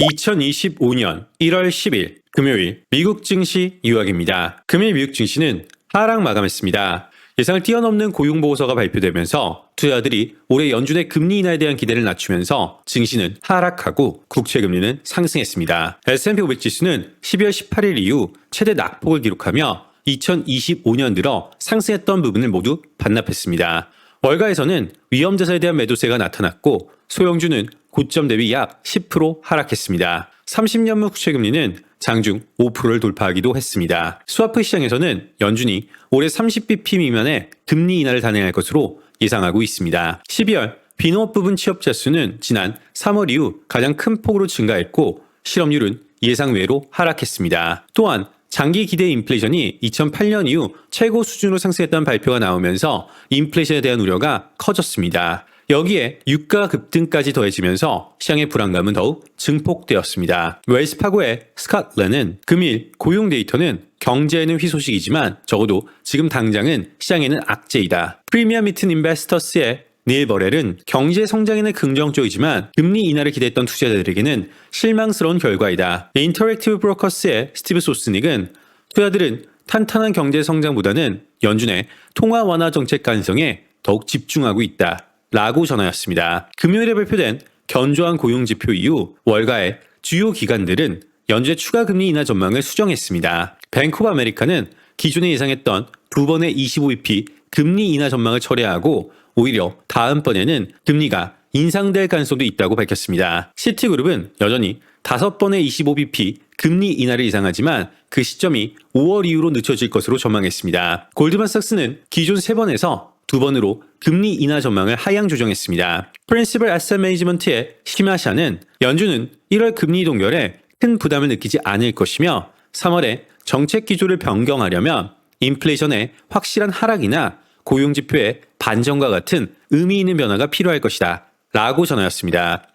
2025년 1월 10일 금요일 미국 증시 유학입니다. 금일 미국 증시는 하락 마감했습니다. 예상을 뛰어넘는 고용보고서가 발표되면서 투자자들이 올해 연준의 금리 인하에 대한 기대를 낮추면서 증시는 하락하고 국채금리는 상승했습니다. S&P 500 지수는 12월 18일 이후 최대 낙폭을 기록하며 2025년 들어 상승했던 부분을 모두 반납했습니다. 월가에서는 위험자산에 대한 매도세가 나타났고 소형주는 고점 대비 약 10% 하락했습니다. 30년물 국채금리는 장중 5%를 돌파하기도 했습니다. 스와프 시장에서는 연준이 올해 30bp 미만의 금리 인하를 단행할 것으로 예상하고 있습니다. 12월 비농업 부분 취업자 수는 지난 3월 이후 가장 큰 폭으로 증가했고 실업률은 예상외로 하락했습니다. 또한 장기 기대 인플레이션이 2008년 이후 최고 수준으로 상승했다는 발표가 나오면서 인플레이션에 대한 우려가 커졌습니다. 여기에 유가 급등까지 더해지면서 시장의 불안감은 더욱 증폭되었습니다. 웰스파고의 스캇 렌은 금일 고용 데이터는 경제에는 희소식이지만 적어도 지금 당장은 시장에는 악재이다. 프리미엄 미튼 인베스터스의 닐 버렐은 경제 성장에는 긍정적이지만 금리 인하를 기대했던 투자자들에게는 실망스러운 결과이다. 인터랙티브 브로커스의 스티브 소스닉은 투자자들은 탄탄한 경제 성장보다는 연준의 통화 완화 정책 가능성에 더욱 집중하고 있다. 라고 전하였습니다. 금요일에 발표된 견조한 고용지표 이후 월가의 주요 기관들은 연준의 추가 금리 인하 전망을 수정했습니다. 뱅크 오브 아메리카는 기존에 예상했던 2번의 25bp 금리 인하 전망을 철회하고 오히려 다음번에는 금리가 인상될 가능성도 있다고 밝혔습니다. 시티그룹은 여전히 5번의 25bp 금리 인하를 예상하지만 그 시점이 5월 이후로 늦춰질 것으로 전망했습니다. 골드만삭스는 기존 3번에서 2번으로 금리 인하 전망을 하향 조정했습니다. 프린시플 애셋 매니지먼트의 시마샤는 연준은 1월 금리 동결에 큰 부담을 느끼지 않을 것이며 3월에 정책 기조를 변경하려면 인플레이션의 확실한 하락이나 고용지표의 반전과 같은 의미 있는 변화가 필요할 것이다 라고 전하였습니다.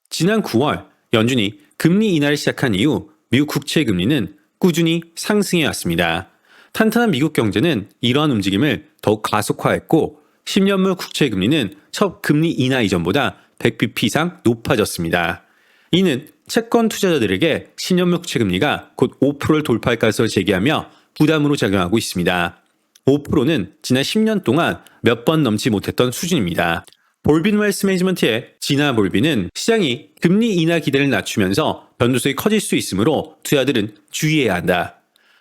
지난 9월 연준이 금리 인하를 시작한 이후 미국 국채 금리는 꾸준히 상승해 왔습니다. 탄탄한 미국 경제는 이러한 움직임을 더욱 가속화했고 10년물 국채 금리는 첫 금리 인하 이전보다 100bp 이상 높아졌습니다. 이는 채권 투자자들에게 10년물 국채 금리가 곧 5%를 돌파할 가능성을 제기하며 부담으로 작용하고 있습니다. 5%는 지난 10년 동안 몇 번 넘지 못했던 수준입니다. 볼빈 웰스 매니지먼트의 지나 볼빈은 시장이 금리 인하 기대를 낮추면서 변동성이 커질 수 있으므로 투자자들은 주의해야 한다.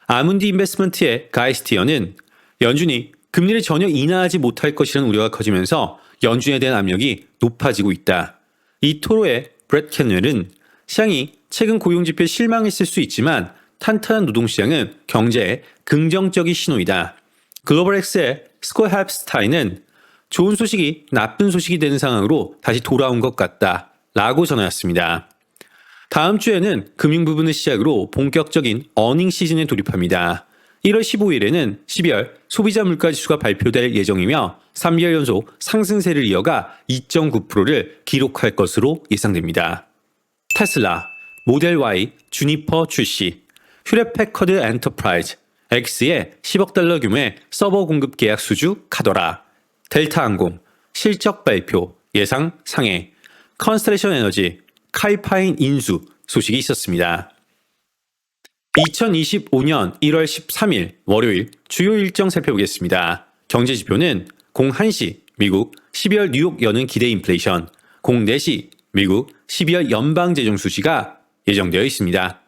아문디 인베스트먼트의 가이 스티어는 연준이 금리를 전혀 인하하지 못할 것이라는 우려가 커지면서 연준에 대한 압력이 높아지고 있다. 이 토로의 브렛 캐넬은 시장이 최근 고용지표에 실망했을 수 있지만 탄탄한 노동시장은 경제의 긍정적인 신호이다. 글로벌엑스의 스콜 헵스타인은 좋은 소식이 나쁜 소식이 되는 상황으로 다시 돌아온 것 같다 라고 전하였습니다. 다음 주에는 금융 부분을 시작으로 본격적인 어닝 시즌에 돌입합니다. 1월 15일에는 12월 소비자 물가지수가 발표될 예정이며 3개월 연속 상승세를 이어가 2.9%를 기록할 것으로 예상됩니다. 테슬라, 모델 Y, 주니퍼 출시, 휴렛패커드 엔터프라이즈, X의 10억 달러 규모의 서버 공급 계약 수주 카더라, 델타항공, 실적 발표, 예상 상해, 컨스텔레이션 에너지, 카이파인 인수 소식이 있었습니다. 2025년 1월 13일 월요일 주요 일정 살펴보겠습니다. 경제지표는 01시 미국 12월 뉴욕 여는 기대 인플레이션, 04시 미국 12월 연방재정 수지가 예정되어 있습니다.